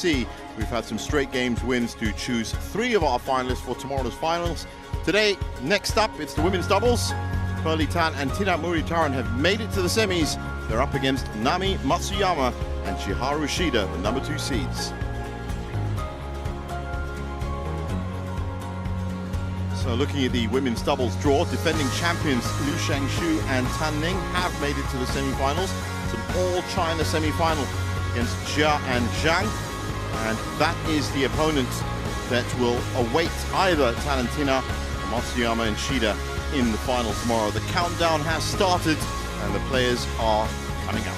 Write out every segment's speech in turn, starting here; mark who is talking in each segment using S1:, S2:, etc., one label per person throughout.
S1: We've had some straight games wins to choose 3 of our finalists for tomorrow's finals. Today, next up, it's the women's doubles. Muralitharan and Muralitharan have made it to the semis. They're up against Nami Matsuyama and Chiharu Shida, the number 2 seeds. So looking at the women's doubles draw, defending champions Liu Shangshu and Tan Ning have made it to the semifinals. It's an all-China semifinal against Jia and Zhang. And that is the opponent that will await either Talentina, Matsuyama and Shida in the final tomorrow. The countdown has started and the players are coming out.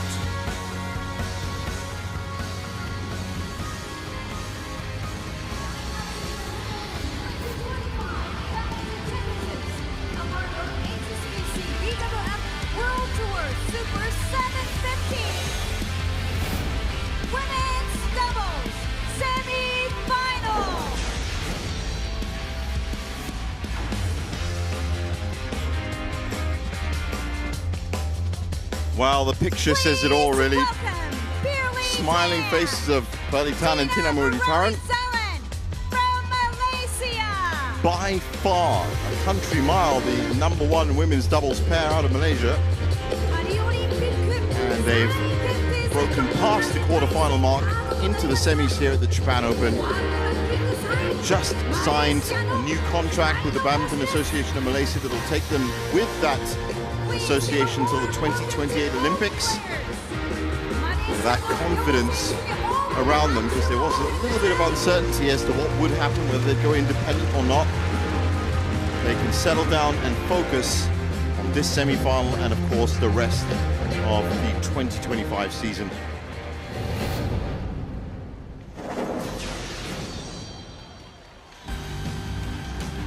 S2: HSBC BWF World Tour Super 750 Women's Doubles Semi-Final.
S1: Well, the picture says it all, really. Smiling faces of Muralitharan and Muralitharan.
S2: From Malaysia.
S1: By far, a country mile, the number 1 women's doubles pair out of Malaysia. And they've broken past the quarterfinal mark into the semis here at the Japan Open. Just signed a new contract with the Badminton Association of Malaysia that will take them with that association until the 2028 Olympics. With that confidence around them, because there was a little bit of uncertainty as to what would happen, whether they'd go independent or not. They can settle down and focus on this semi-final and, of course, the rest of the 2025 season.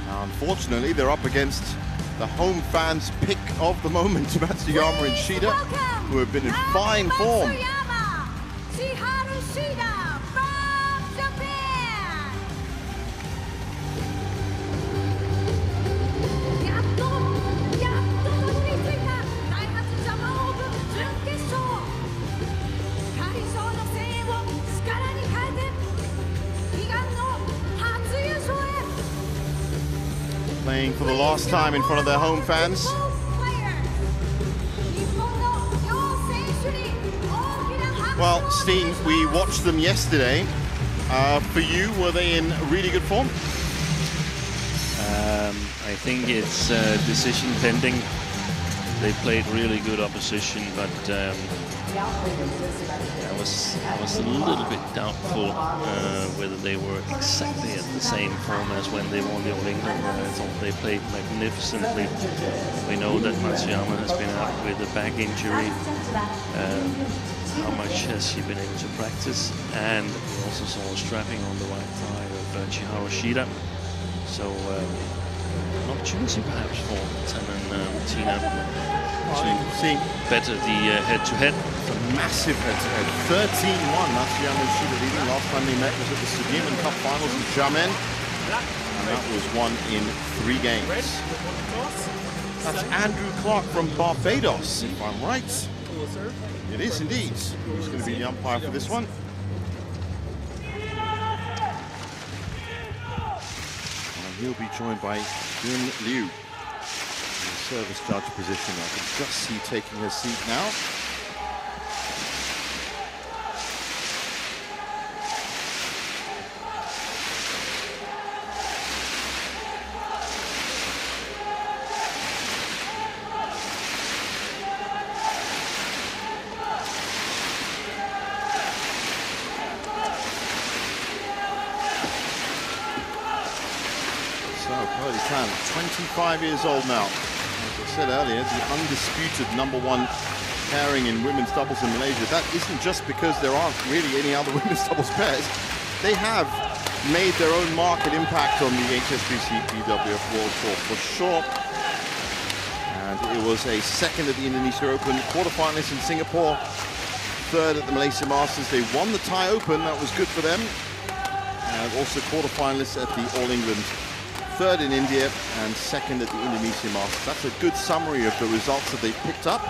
S1: Now, unfortunately, they're up against the home fans' pick of the moment, Matsuyama and Shida, who have been in fine form.
S2: Chiharu Shida from Japan.
S1: Playing for the last time in front of their home fans. Well, Steen, we watched them yesterday. For you, were they in really good form?
S3: I think it's decision pending. They played really good opposition, but I was a little bit doubtful whether they were exactly at the same form as when they won the All England. I thought they played magnificently. We know that Matsuyama has been out with a back injury. How much has she been able to practice? And we also saw a strapping on the right thigh of Chiharu Shida. So an opportunity perhaps for Talentina to better the head-to-head.
S1: Massive head-to-head. 13-1, Matsuyama and Shida leading. Last time they met was at the Sudirman Cup Finals in Japan. And that was won in 3 games. That's Andrew Clark from Barbados, if I'm right. It is indeed. Who's going to be the umpire for this one? And he'll be joined by Yun Liu in the service judge position. I can just see taking her seat now. So, Muralitharan, 25 years old now. As I said earlier, the undisputed number 1 pairing in women's doubles in Malaysia. That isn't just because there aren't really any other women's doubles pairs. They have made their own mark and impact on the HSBC BWF World Tour for sure. And it was a 2nd at the Indonesia Open, quarterfinalist in Singapore, 3rd at the Malaysia Masters. They won the Thai Open, that was good for them. And also quarterfinalists at the All England, 3rd in India and 2nd at the Indonesia Masters. That's a good summary of the results that they've picked up.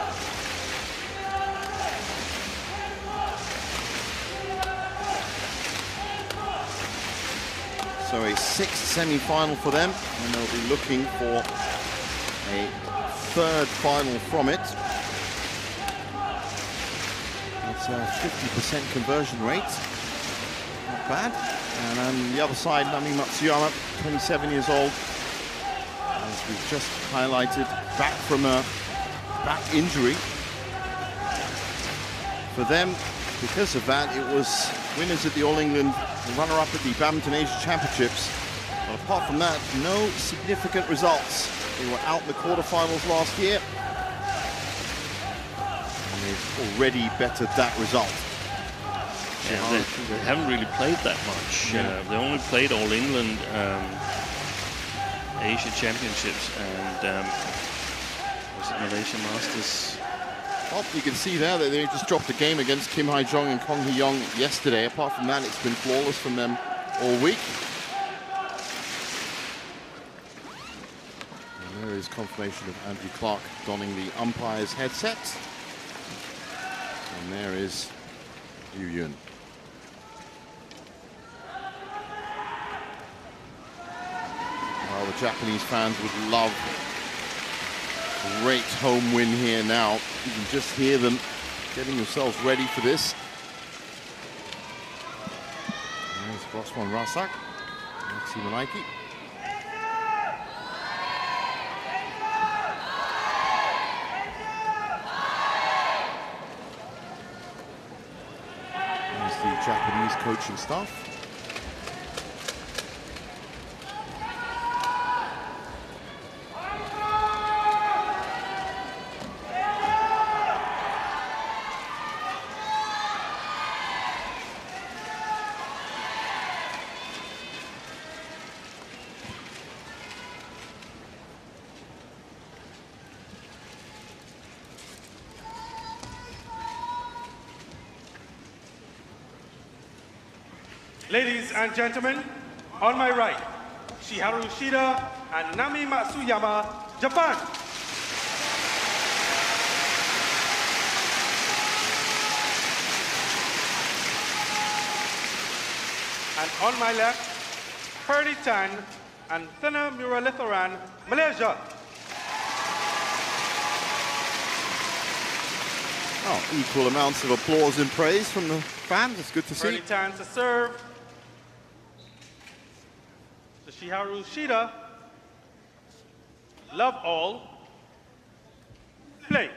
S1: So a sixth semi-final for them, and they'll be looking for a third final from it. That's a 50% conversion rate. Not bad. And on the other side, Nami Matsuyama, 27 years old. As we've just highlighted, back from a back injury. For them, because of that, it was winners at the All England, runner-up at the Badminton Asia Championships. But apart from that, no significant results. They were out in the quarterfinals last year, and they've already bettered that result.
S3: Yeah, they haven't really played that much. They only played All England Asia Championships and was it Malaysia Masters?
S1: Well, you can see there that they just dropped a game against Kim Hae-jong and Kong Hee-young yesterday. Apart from that, it's been flawless from them all week. And there is confirmation of Andrew Clark donning the umpire's headset. And there is Yu Yun. Well, the Japanese fans would love a great home win here now. You can just hear them getting themselves ready for this. There's Rosman Rasak, Maxi Manaiki. There's the Japanese coaching staff.
S4: Ladies and gentlemen, on my right, Shiharu Shida and Nami Matsuyama, Japan. And on my left, Purdy Tan and Thena Muralitharan, Malaysia.
S1: Oh, equal amounts of applause and praise from the fans. It's good to see.
S4: Purdy Tan to serve. To Shiharu Shida. Love all. Play.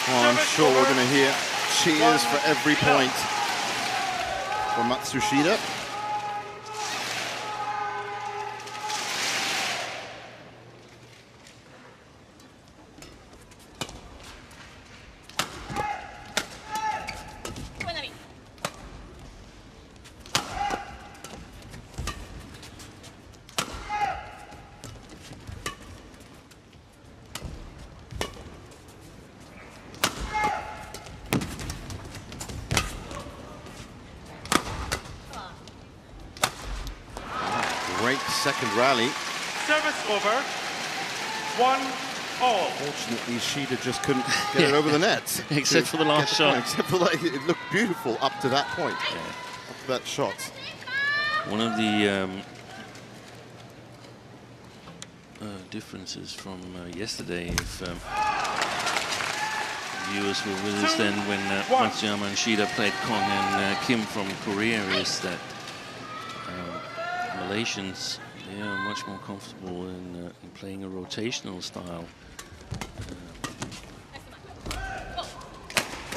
S1: Oh, I'm sure we're going to hear cheers for every point for Matsushita. Great second rally.
S4: Service over. 1-all.
S1: Fortunately, Shida just couldn't get it over the net.
S3: Except for the last shot.
S1: Except for like, it looked beautiful up to that point.
S3: Yeah.
S1: Up to that shot.
S3: One of the differences from yesterday, if viewers were with us then when Matsuyama and Shida played Kong and Kim from Korea, is that Malaysians, they are much more comfortable in playing a rotational style.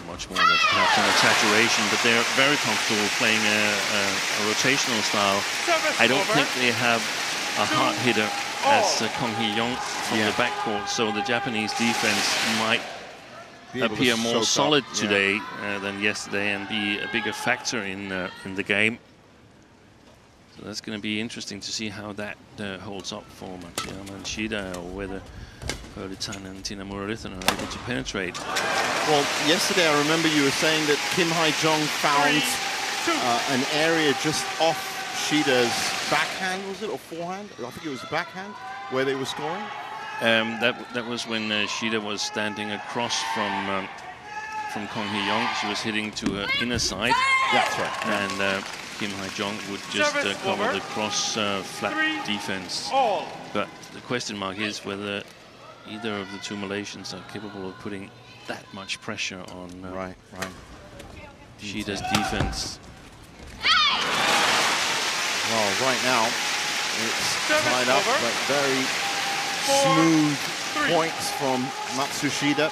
S3: Much more than perhaps an exaggeration, but they're very comfortable playing a rotational style. I don't think they have a hard hitter as Kong Hee-young from the backcourt, so the Japanese defense might appear more solid today than yesterday and be a bigger factor in the game. So that's going to be interesting to see how that holds up for Matsuyama and Shida, or whether Muralitharan and Tina Muralitharan are able to penetrate.
S1: Well, yesterday I remember you were saying that Kim Hae-jong found an area just off Shida's backhand, was it, or forehand? I think it was the backhand where they were scoring.
S3: That was when Shida was standing across from Kong Hee-young. She was hitting to her inner side.
S1: That's right.
S3: And Kim Hae-jong would just cover the cross flat defense. But the question mark is whether either of the two Malaysians are capable of putting that much pressure on Shida's defense.
S1: Well, right now it's tied up, but very smooth points from Matsushida.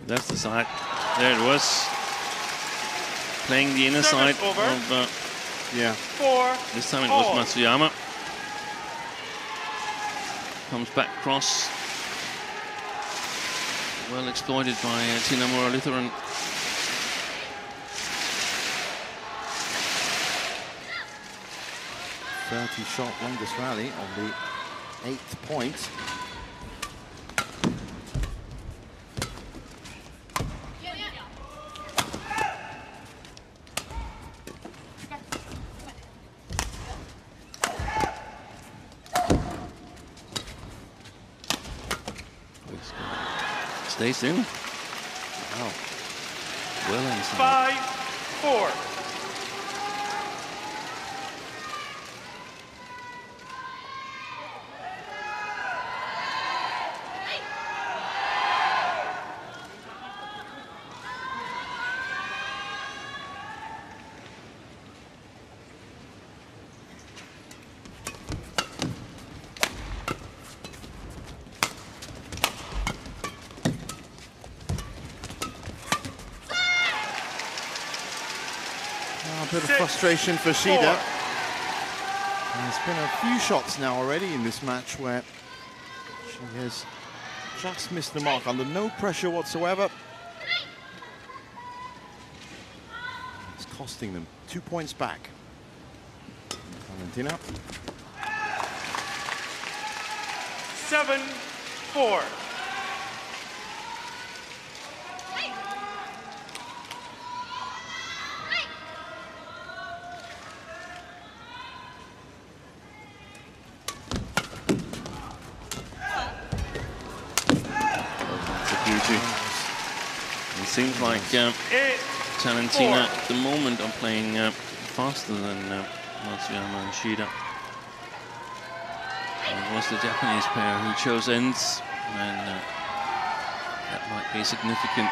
S3: That's the side. There it was. Playing the inner side of, this time it was Matsuyama. Comes back cross. Well exploited by Tina Muralitharan.
S1: .30-shot longest rally on the 8th point.
S3: Stays in.
S1: Wow.
S3: Well inside.
S4: 5-4.
S1: A bit of frustration for Shida. There's been a few shots now already in this match where she has just missed the mark under no pressure whatsoever. It's costing them 2 points back. Valentina.
S4: 7-4.
S3: It seems like Talentina at the moment are playing faster than Matsuyama and Shida. It was the Japanese pair who chose ends, and that might be significant.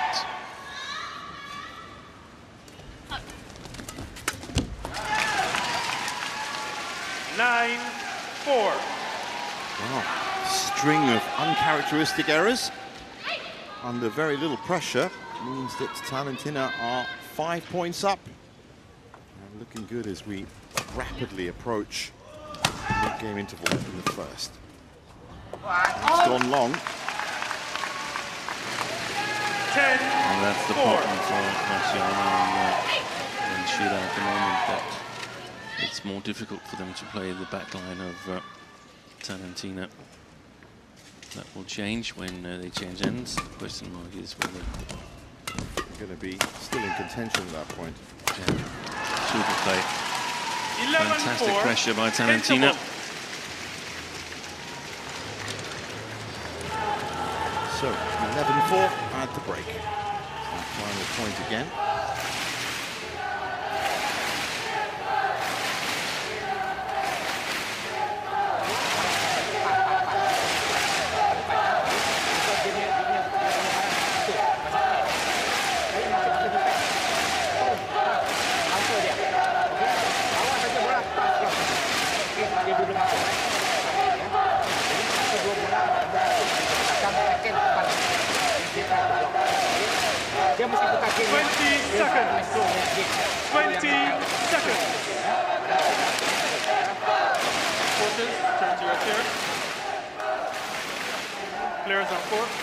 S1: Wow. String of uncharacteristic errors under very little pressure means that Talentina are 5 points up. And looking good as we rapidly approach the mid-game interval in the first. It's gone long.
S4: 10.
S3: And that's the problem for Matsuyama and Shida at the moment, that it's more difficult for them to play the backline of Talentina. That will change when they change ends. The question mark is whether
S1: they're going to be still in contention at that point.
S3: Yeah. Super play. Fantastic pressure by Talentina.
S1: So 11-4 at the break. So final point again.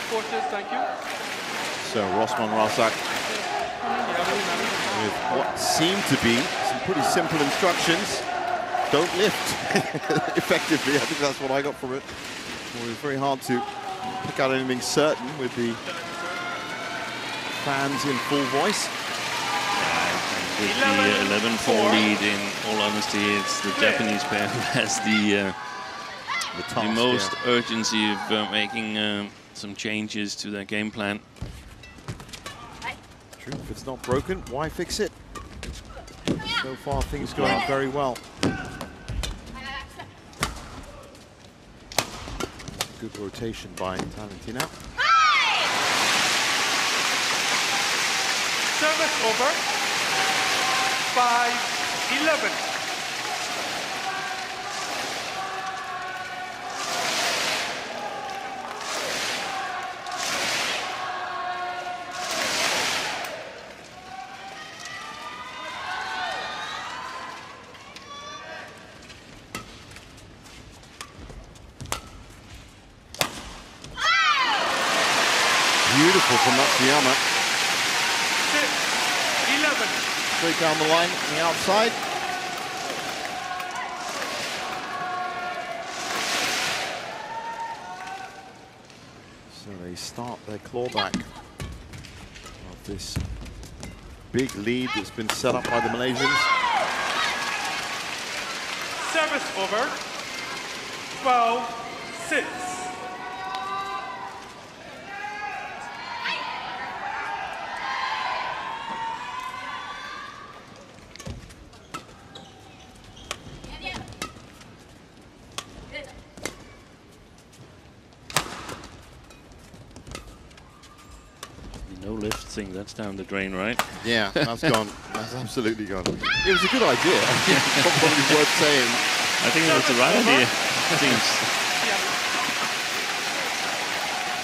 S4: Coaches, thank you.
S1: So Rosman Rasak with what seemed to be some pretty simple instructions. Don't lift effectively. I think that's what I got from it. Well, it was very hard to pick out anything certain with the fans in full voice.
S3: With the 11-4 lead, in all honesty, it's the Japanese pair who has the most urgency of making some changes to their game plan.
S1: True, if it's not broken, why fix it? So far, things going very well. Good rotation by Talentina.
S4: Service over. 5-11.
S1: Beautiful from Matsuyama.
S4: 6-11.
S1: Straight down the line on the outside. So they start their clawback of this big lead that's been set up by the Malaysians.
S4: Service over. 12-6.
S3: Thing that's down the drain, right?
S1: Yeah, that's gone. That's absolutely gone. It was a good idea. Probably worth saying.
S3: I think it was the right idea. Seems.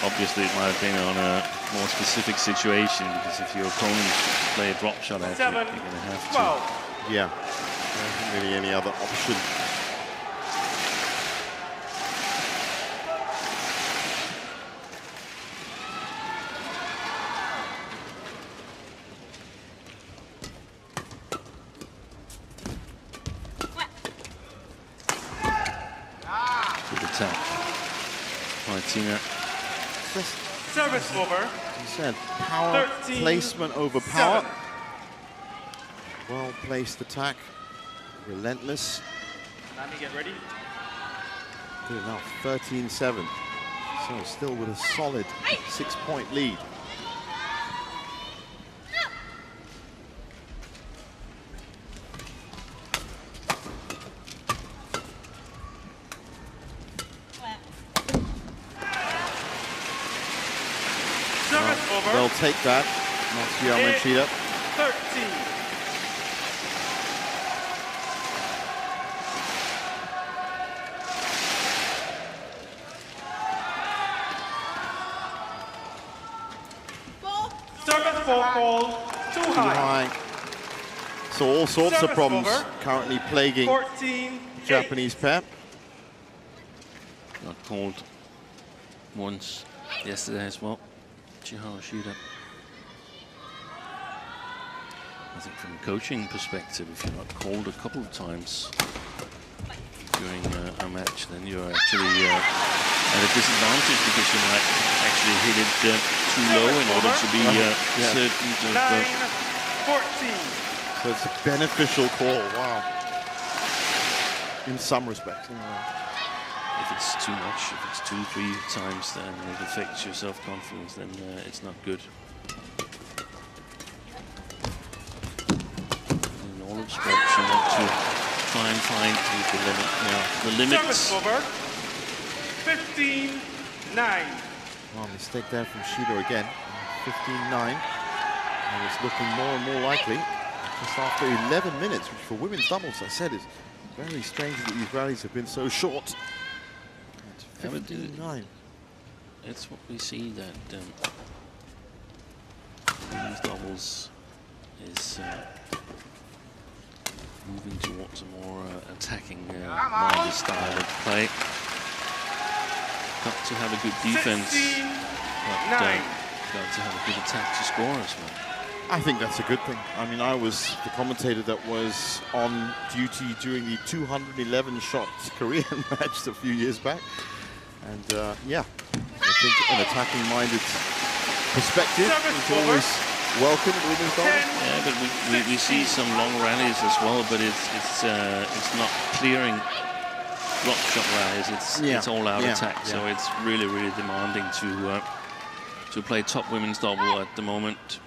S3: Obviously, it might have been on a more specific situation, because if your opponent play a drop shot at you, you're going to have to.
S1: Yeah, there isn't really any other option.
S4: Service over.
S1: He said power placement over power. Well placed attack. Relentless.
S4: Let me get ready.
S1: Good enough. 13-7. So still with a solid 6-point lead. They'll take that. Matsuyama and Shida.
S4: 13. Service ball too high.
S1: So all sorts of problems currently plaguing
S4: 14,
S1: the Japanese pair.
S3: Got called once yesterday as well. Shida. I think from a coaching perspective, if you're not called a couple of times during a match, then you're actually at a disadvantage, because you might actually hit it too low in order to be certain of
S4: 9-14.
S1: So it's a beneficial call. Wow. In some respects.
S3: If it's too much, if it's 2-3 times, then it affects your self-confidence, then it's not good. In all of sports, you want to try and find the limit. Now, the limits.
S4: Service over. 15-9.
S1: Well, mistake there from Shida again. 15-9. And it's looking more and more likely. Just after 11 minutes, which for women's doubles, I said, is very strange that these rallies have been so short. 15-9.
S3: It's what we see, that women's doubles is moving towards a more attacking, minded style of play. got to have a good defense,
S4: 16,
S3: but
S4: 9.
S3: got to have a good attack to score as well.
S1: I think that's a good thing. I mean, I was the commentator that was on duty during the 211 shots Korean match a few years back. And yeah, I think an attacking-minded perspective is always welcome at women's doubles.
S3: Yeah, but we see some long rallies as well, but it's not clearing block shot rallies. It's all out attack, so it's really demanding to play top women's double at the moment.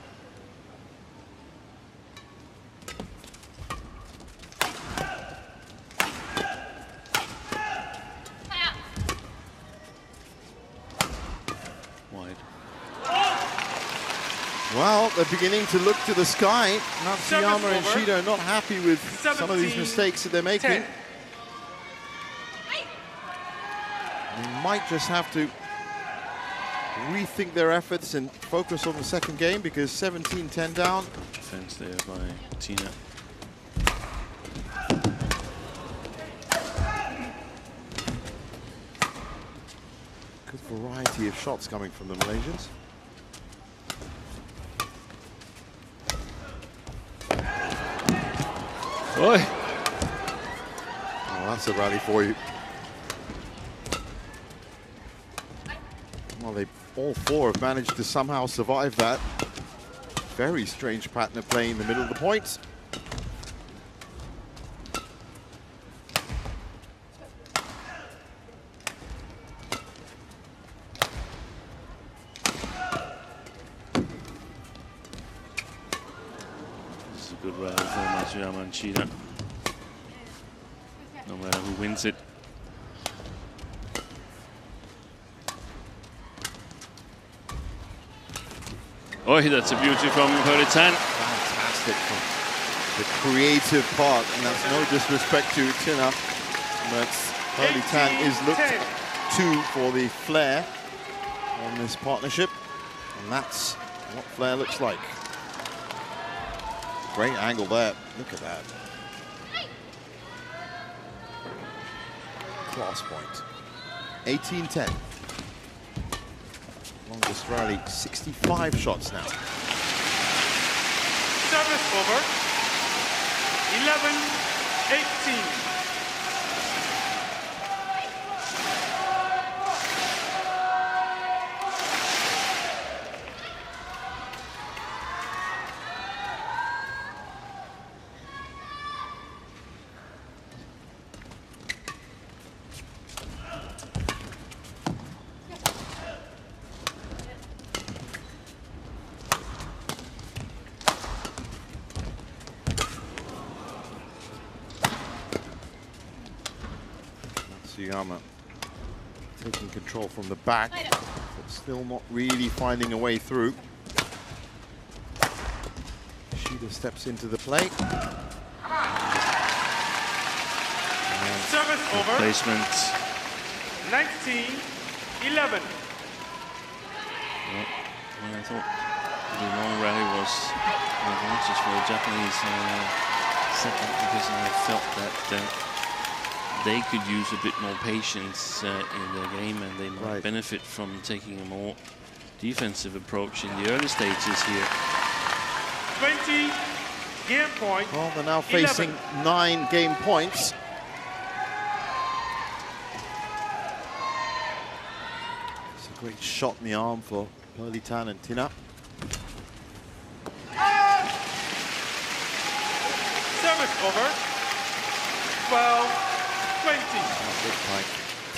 S1: Well, they're beginning to look to the sky. Matsuyama and Shida are not happy with some of these mistakes that they're making.
S4: 10.
S1: They might just have to rethink their efforts and focus on the second game, because 17-10 down.
S3: Defense there by Tina.
S1: Good variety of shots coming from the Malaysians.
S3: Oi.
S1: Oh, that's a rally for you. Well, all four have managed to somehow survive that. Very strange pattern of play in the middle of the points.
S3: This is a good rally for Matsuyama and Shida. No matter who wins it. Oh, that's a beauty from Muralitharan.
S1: Fantastic. The creative part, and that's no disrespect to Tina, but Muralitharan is looked to for the flair on this partnership, and that's what flair looks like. Great angle there. Look at that. Class point. 18-10. Longest rally, 65 shots now.
S4: Service over. 11-18.
S1: Matsuyama taking control from the back, but still not really finding a way through. Shida steps into the play.
S4: Service over.
S3: Placement.
S4: 19-11.
S3: Well, I thought the long rally was an advantage for the Japanese second, because I felt that they could use a bit more patience in their game, and they might benefit from taking a more defensive approach in the early stages here.
S4: 20 game point.
S1: Well, they're now facing 9 game points. It's a great shot in the arm for Muralitharan and Tina.
S4: Service over. 12-20.
S1: It looks like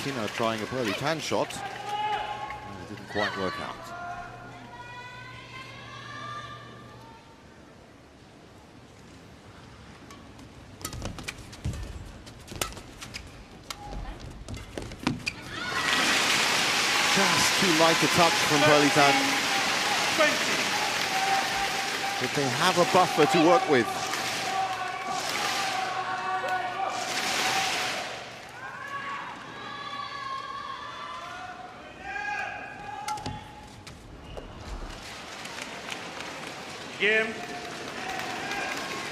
S1: Tina trying a Muralitharan shot, and it didn't quite work out. Just too light a touch from Muralitharan.
S4: 20.
S1: But they have a buffer to work with.
S4: Game.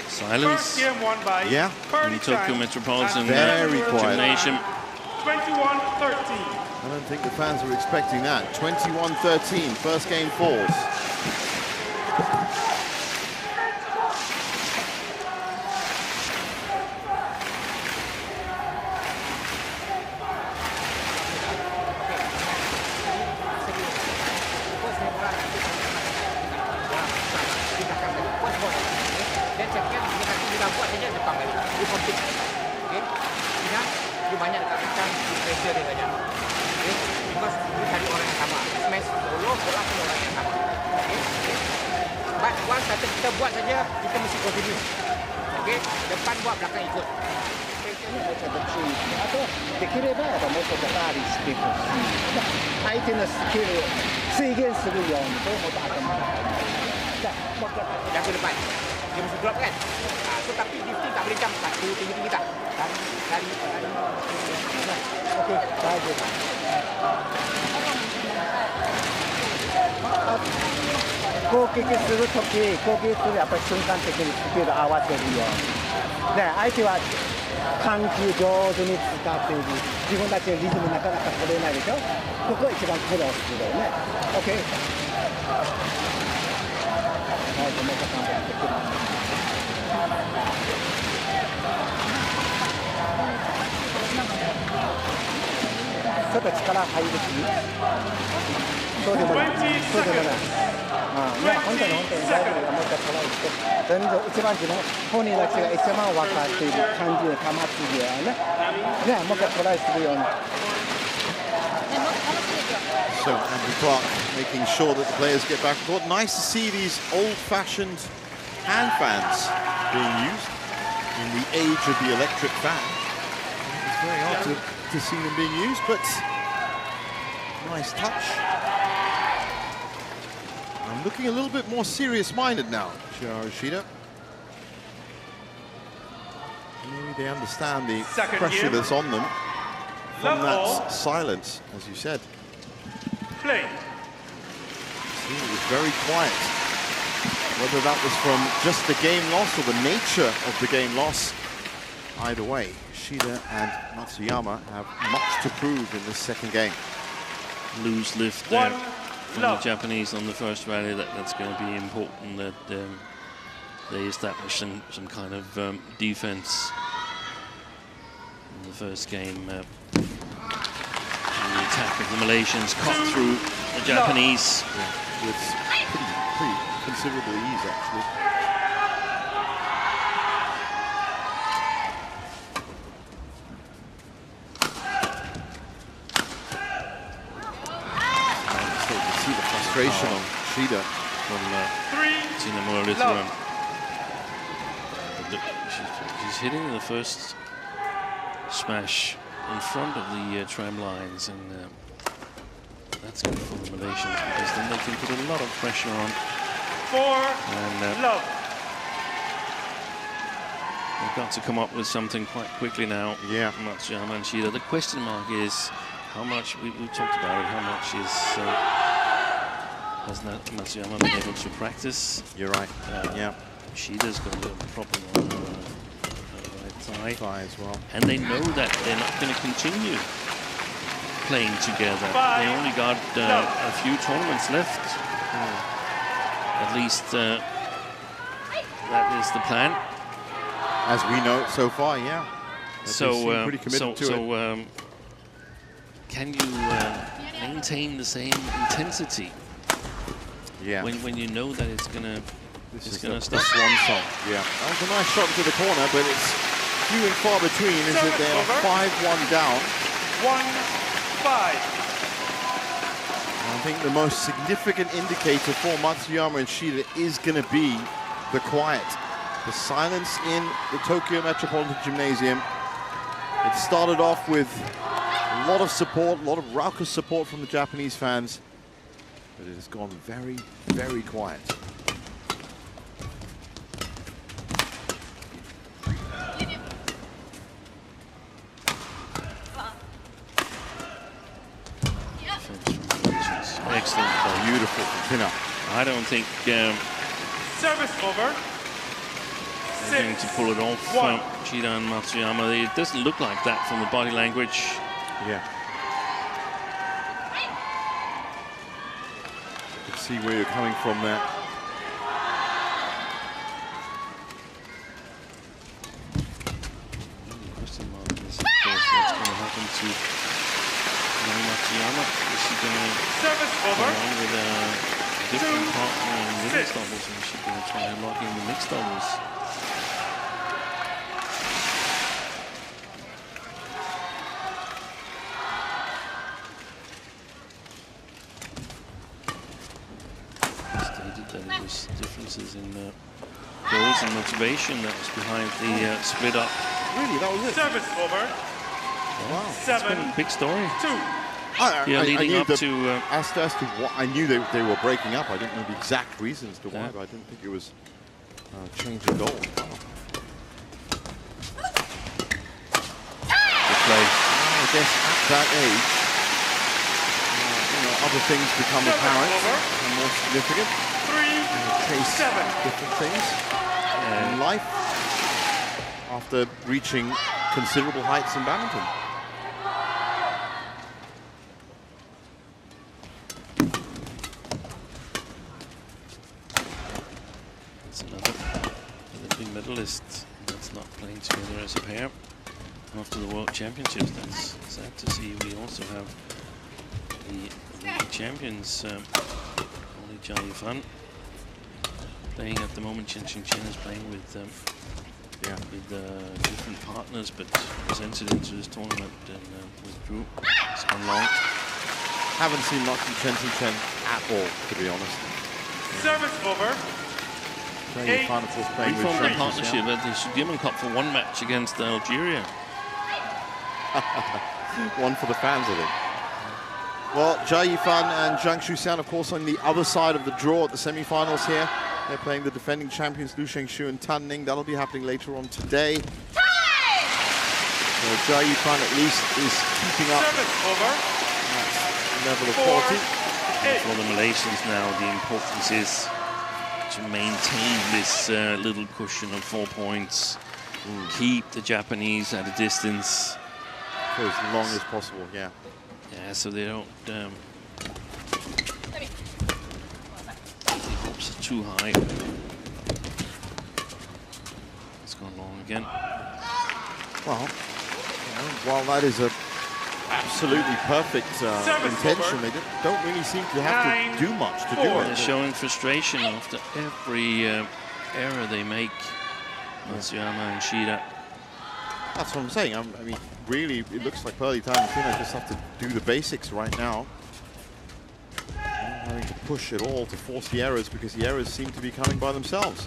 S3: Silence.
S4: First game won by
S3: in Tokyo Metropolitan
S1: Very quiet.
S3: Gymnasium.
S4: 21-13.
S1: I don't think the fans were expecting that. 21-13, first game falls.
S5: Kita buat saja, kita mesti continue. Okey, depan buat, belakang ikut.
S6: できればもっとガタリしてほしい。相手のスキルを制限するようにともっと頭が入る。
S5: Jaga depan. Dia mesti drop kan? So tapi lifting tak boleh jam satu tinggi-tinggi tak. Lari.
S6: Okey, bagus. 攻撃するとき、攻撃するやっぱり瞬間的にスピード合わせるように。で、相手は緩急上手に使っている。自分たちのリズムなかなか取れないでしょ。ここが一番苦労するよね。OK。はい、もう一回完璧できる。ちょっと力入りすぎ。そうでもない。そうでもない。本当に大丈夫だ。もう一回トライして、全然一番自分本人たちが一番分かっている感じで溜まっているよね。ね、もう一回トライするように。
S1: So Andrew Clark making sure that the players get back and forth. Nice to see these old-fashioned hand fans being used in the age of the electric fan. It's very odd to see them being used, but nice touch. I'm looking a little bit more serious-minded now, Shida. Maybe they understand the pressure that's on them from that silence, as you said.
S4: Play.
S1: He was very quiet. Whether that was from just the game loss or the nature of the game loss, either way, Shida and Matsuyama have much to prove in this second game.
S3: Loose lift there from the Japanese on the first rally. That's going to be important that they establish some kind of defense in the first game. The attack of the Malaysians cut through the Japanese.
S1: Yeah, with pretty considerable ease, actually. So you can see the frustration on Shida
S3: from Tina Muralitharan. She's hitting the first smash in front of the tram lines, and that's good for the Malaysians because then they can put a lot of pressure on. They've got to come up with something quite quickly now.
S1: Yeah,
S3: Matsuyama and Shida. The question mark is how much we talked about it. How much has Matsuyama been able to practice?
S1: You're right. Yeah,
S3: Shida's got a little problem on her right
S1: thigh as well,
S3: and they know that they're not going to continue playing together. They only got a few tournaments left. At least that is the plan,
S1: as we know it so far. Yeah. So pretty committed to it.
S3: Can you maintain the same intensity?
S1: Yeah.
S3: When you know that it's gonna stop.
S1: Swan song. Yeah. That was a nice shot to the corner, but it's few and far between. Is that they're 5-1 down.
S4: 1-5.
S1: I think the most significant indicator for Matsuyama and Shida is going to be the quiet, the silence in the Tokyo Metropolitan Gymnasium. It started off with a lot of support, a lot of raucous support from the Japanese fans, but it has gone very, very quiet.
S3: Excellent.
S1: Beautiful pin-up.
S3: I don't think
S4: service over.
S3: They're going to pull it off. Shida and Matsuyama. It doesn't look like that from the body language.
S1: Yeah. You can see where you're coming from there.
S3: The question mark is, of course, what's going to happen to Matsuyama? Is she going to go on with a different partner in women's doubles, and is she going to try and lock in the mixed doubles? Differences in goals and motivation that was behind the split up.
S1: Really, that was it?
S4: Service over.
S1: Wow.
S3: It's been a big story.
S4: 2.
S3: Yeah, leading
S1: knew
S3: up to
S1: as to what I knew they were breaking up. I didn't know the exact reasons to why, but I didn't think it was change of goals. Wow.
S3: the play.
S1: I guess at that age, other things become apparent and more significant.
S4: 3,
S1: Chase
S4: 7.
S1: different things in life after reaching considerable heights in badminton.
S3: It's another big medalist that's not playing together as a pair after the World Championships. That's sad to see. We also have the Olympic champions, only JPN, playing at the moment. Chen is playing with different partners, but was entered into this tournament and withdrew. It's gone long.
S1: Haven't seen much from Chen at all, to be honest.
S4: Service over.
S1: JPN, of course, playing with
S3: Formed a
S1: Shida.
S3: partnership at the Sudirman Cup for one match against Algeria.
S1: One for the fans, I think. Well, JPN and Zhang Shuxian, of course, on the other side of the draw at the semi-finals here. They're playing the defending champions Liu Shengshu and Tan Ning. That'll be happening later on today. So JPN at least is keeping up that level of quality.
S3: For the Malaysians now, the importance is to maintain this little cushion of 4 points, keep the Japanese at a distance.
S1: For as long as possible, yeah.
S3: Yeah, so they don't... the hopes are too high. It's gone long again.
S1: Well, while that is a absolutely perfect intention, they don't really seem to have to do much to do it.
S3: They're showing frustration after every error they make. Matsuyama and Shida.
S1: That's what I'm saying. I mean, really, it looks like Muralitharan and Tina just have to do the basics right now. Not having to push at all to force the errors, because the errors seem to be coming by themselves.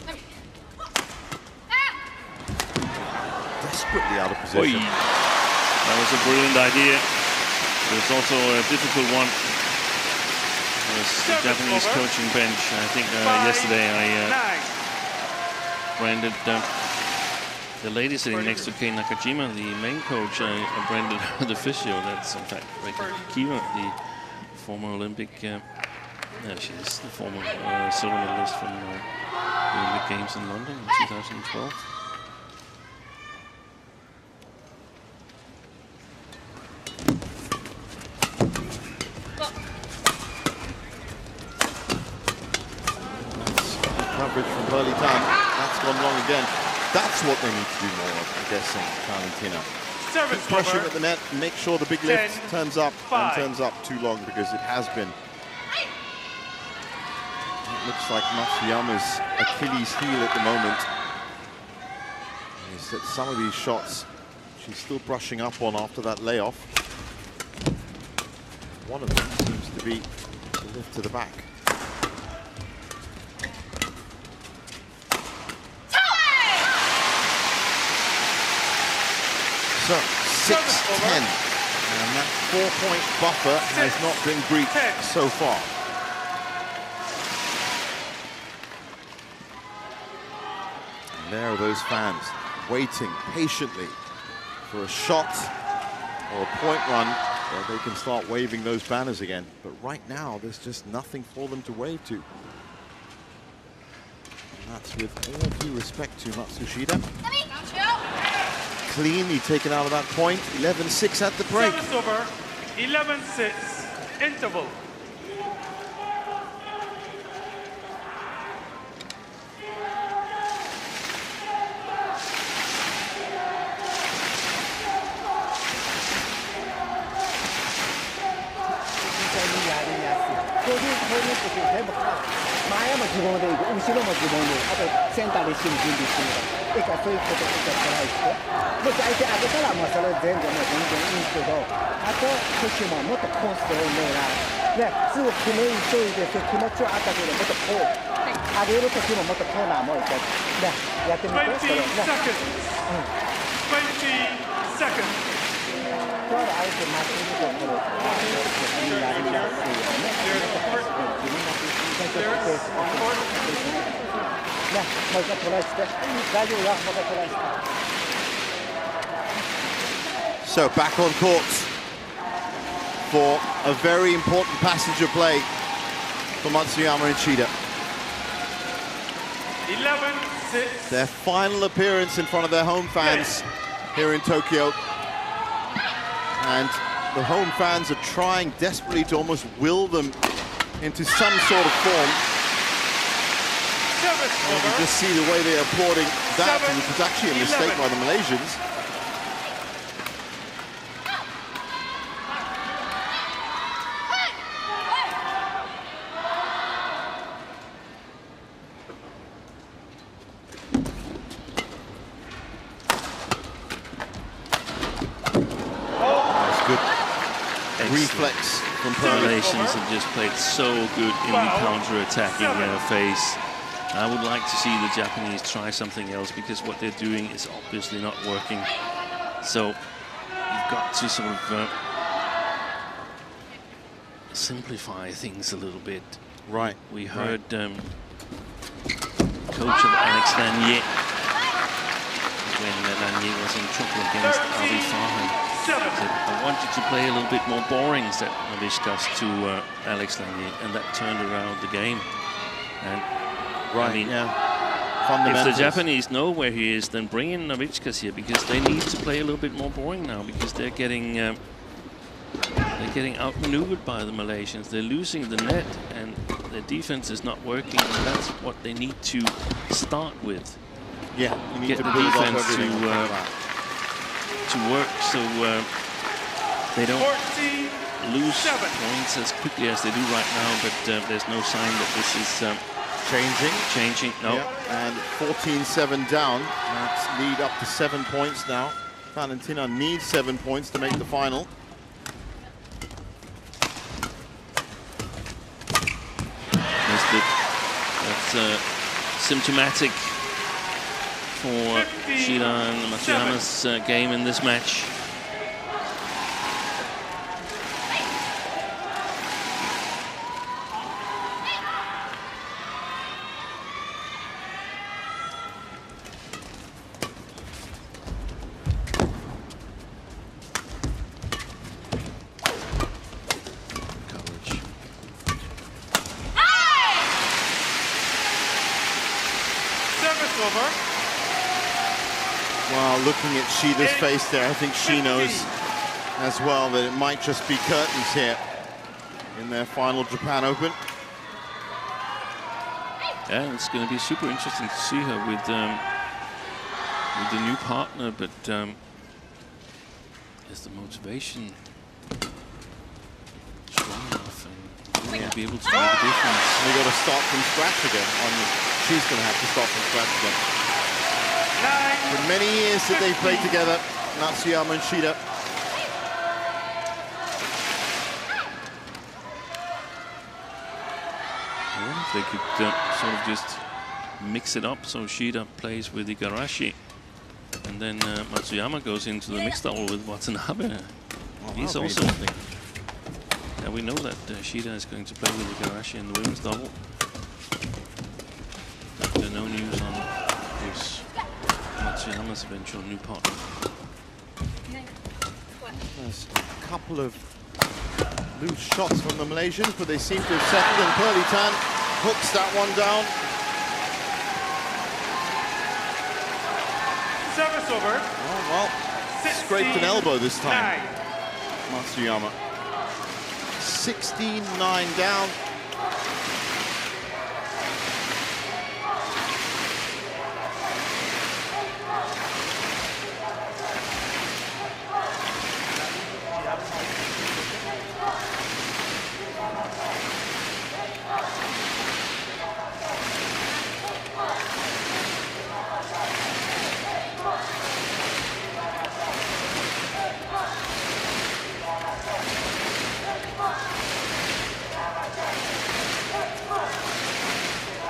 S1: Desperately out of position.
S3: Oy. That was a brilliant idea. It was also a difficult one. It was the Japanese coaching bench. I think yesterday I branded the lady sitting next to Kei Nakajima, the main coach. I branded her the physio. That's in fact Reika Kiva, the former Olympic. She's the former silver medalist from the Olympic Games in London in 2012.
S1: Coverage from Muralitharan. That's gone long again. That's what they need to do more of, I'm guessing, Valentina.
S4: Service
S1: Pressure
S4: over.
S1: at the net, make sure the big lift turns up and turns up too long, because it has been. It looks like Matsuyama's Achilles heel at the moment is that some of these shots she's still brushing up on after that layoff. One of them seems to be the lift to the back. So, 6-10, and that 4-point buffer has not been breached so far. And there are those fans waiting patiently for a shot or a point run where they can start waving those banners again. But right now, there's just nothing for them to wave to. And that's with all due respect to Matsushida. cleanly taken out of that point. 11-6 at the break.
S4: Service over, 11-6, interval.
S1: So back on court for a very important passage of play for Matsuyama and Shida.
S4: 11-6.
S1: Their final appearance in front of their home fans here in Tokyo. And the home fans are trying desperately to almost will them into some sort of form. And you just see the way they're applauding that, which was actually a mistake by the Malaysians. Reflex from
S3: Malaysians have just played so good in the counter-attacking phase. I would like to see the Japanese try something else, because what they're doing is obviously not working. So you've got to sort of simplify things a little bit.
S1: Right.
S3: We heard coach of Alex Lanier when Lanier was in trouble against Avi Farhan. Said, I want you to play a little bit more boring, said Navickas to Alex Lanier, and that turned around the game. And
S1: right,
S3: I mean,
S1: yeah.
S3: If the Japanese know where he is, then bring in Navickas here, because they need to play a little bit more boring now, because they're getting outmaneuvered by the Malaysians. They're losing the net, and their defense is not working, and that's what they need to start with.
S1: Yeah, you need
S3: get
S1: to
S3: the
S1: build
S3: defense
S1: up
S3: to work, so they don't lose points as quickly as they do right now. But there's no sign that this is changing. No.
S1: Yeah. And 14-7 down. That's lead up to 7 points now. Valentina needs 7 points to make the final.
S3: That's symptomatic for Shida and Matsuyama's game in this match.
S1: Well, looking at Shida's face there, I think she knows as well that it might just be curtains here in their final Japan Open.
S3: Yeah, it's going to be super interesting to see her with the new partner, but is the motivation strong enough and will be able to make a difference?
S1: They got to start from scratch again. She's going to have to start from scratch again. For many years that they played together, Matsuyama and Shida.
S3: I wonder if they could sort of just mix it up, so Shida plays with Igarashi, and then Matsuyama goes into the mixed double with Watanabe.
S1: Well,
S3: he's also something. Yeah, we know that Shida is going to play with Igarashi in the women's double. There's no news on who's Matsuyama's eventual new partner.
S1: There's a couple of loose shots from the Malaysians, but they seem to have settled, and Muralitharan hooks that one down.
S4: Service over.
S1: Oh, well, scraped an elbow this time. Matsuyama. 16-9 down.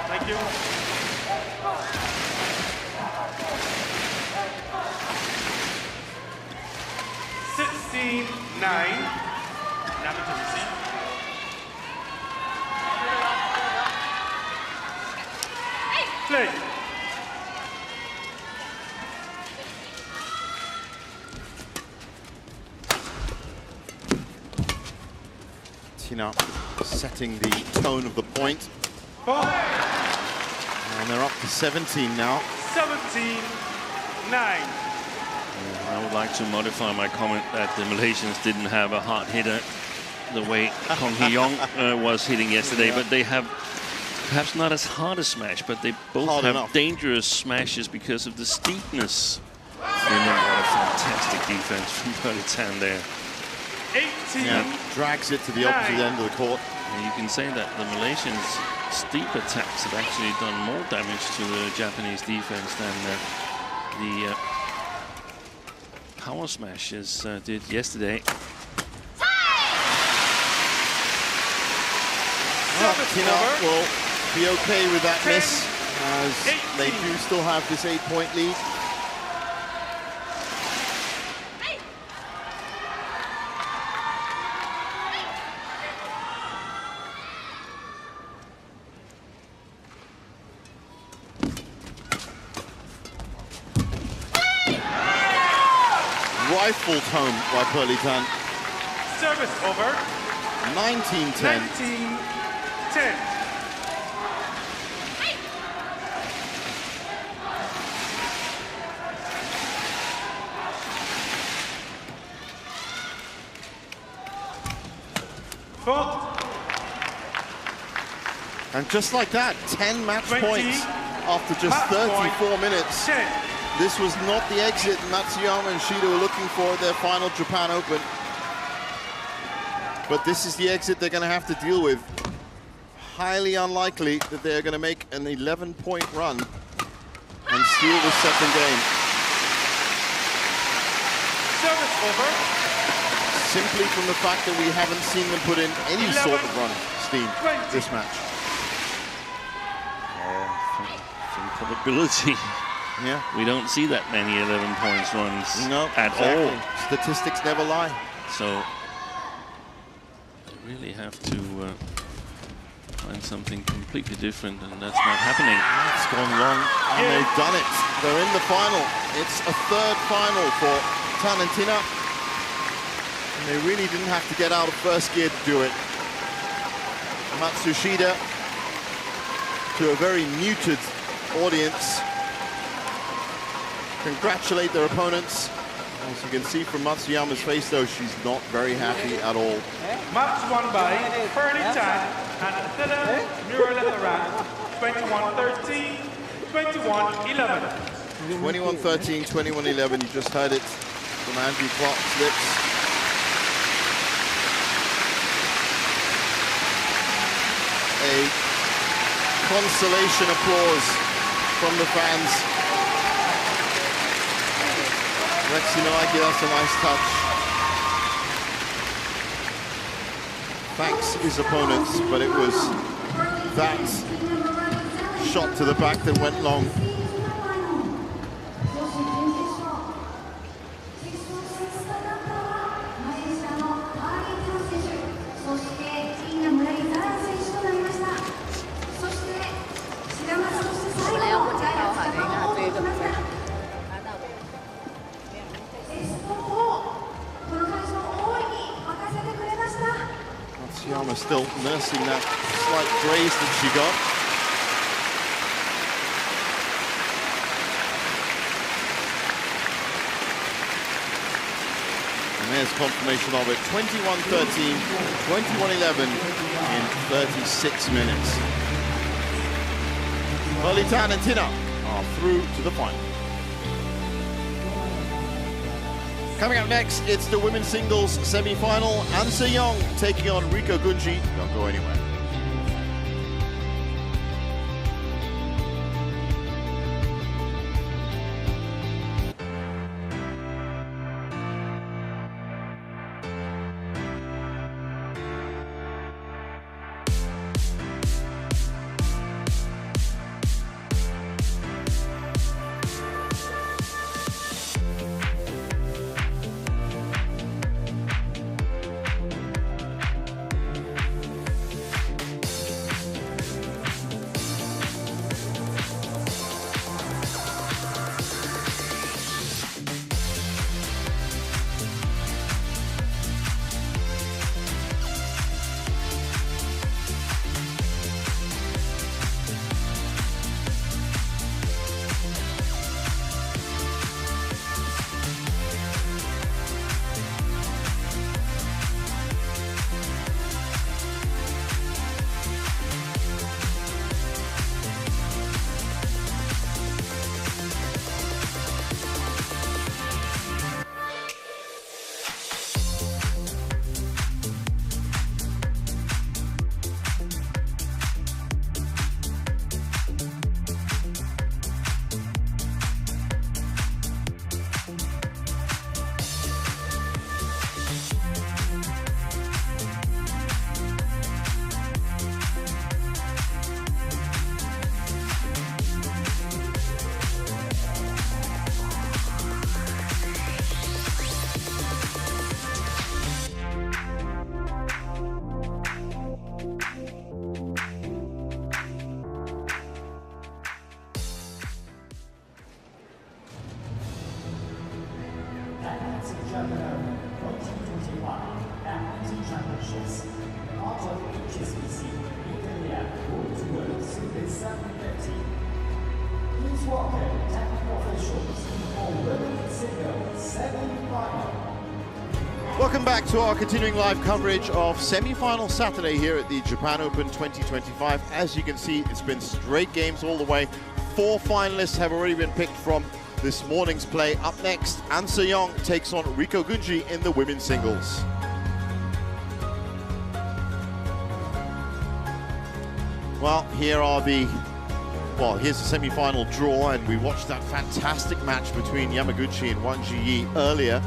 S4: Thank you. Play.
S1: Tina setting the tone of the point. And they're up to 17 now.
S4: 17-9.
S3: I would like to modify my comment that the Malaysians didn't have a hard hitter the way Kong Hee-yong was hitting yesterday, but they have perhaps not as hard a smash, but they both
S1: Hard
S3: have
S1: enough.
S3: dangerous smashes because of the steepness. And what a fantastic defense from Muralitharan there.
S4: 18.
S1: Yeah, drags it to the opposite end of the court.
S3: And you can say that the Malaysians' steep attacks have actually done more damage to the Japanese defense than the power smashes did yesterday.
S1: Well, Tina will be okay with that miss, as they do still have this 8-point lead. Rifled home by Muralitharan.
S4: Service over.
S1: 19-10.
S4: 19-10.
S1: And just like that, 10 match
S4: 20
S1: points after just
S4: match
S1: 34
S4: point.
S1: minutes.
S4: 10.
S1: This was not the exit Matsuyama and Shida were looking for at their final Japan Open. But this is the exit they're going to have to deal with. Highly unlikely that they're going to make an 11-point run and steal the second game.
S4: Service over.
S1: Simply from the fact that we haven't seen them put in any sort of run steam this match.
S3: Some probability.
S1: Yeah.
S3: We don't see that many 11 points runs at
S1: exactly.
S3: all.
S1: Statistics never lie.
S3: So they really have to find something completely different, and that's not happening.
S1: It's gone wrong, and they've done it. They're in the final. It's a third final for Tan and Tina. And they really didn't have to get out of first gear to do it. Matsushida, to a very muted audience, congratulate their opponents. As you can see from Matsuyama's face, though, she's not very happy at all.
S4: Match won by Muralitharan and Muralitharan. 21-13, 21-11.
S1: 21-13, 21-11. You just heard it from Andrew Clark's lips. A consolation applause from the fans. Lexi Nike, that's a nice touch. Thanks his opponents, but it was that shot to the back that went long. Matsuyama still nursing that slight graze that she got. And there's confirmation of it. 21-13, 21-11 in 36 minutes. Muralitharan and Tina are through to the final. Coming up next, it's the women's singles semi-final. An Se-young taking on Riko Gunji. Don't go anywhere.
S7: DAIHATSU Japan 2021 Badminton Championships, part of HSBC BWF World Tour Super 750. Please welcome technical officials for women's singles semi-final.
S1: Welcome back to our continuing live coverage of semi-final Saturday here at the Japan Open 2025. As you can see, it's been straight games all the way. 4 finalists have already been picked from this morning's play. Up next, An Se-young takes on Riko Gunji in the women's singles. Well, here's the semi-final draw, and we watched that fantastic match between Yamaguchi and Wang Jiyi earlier.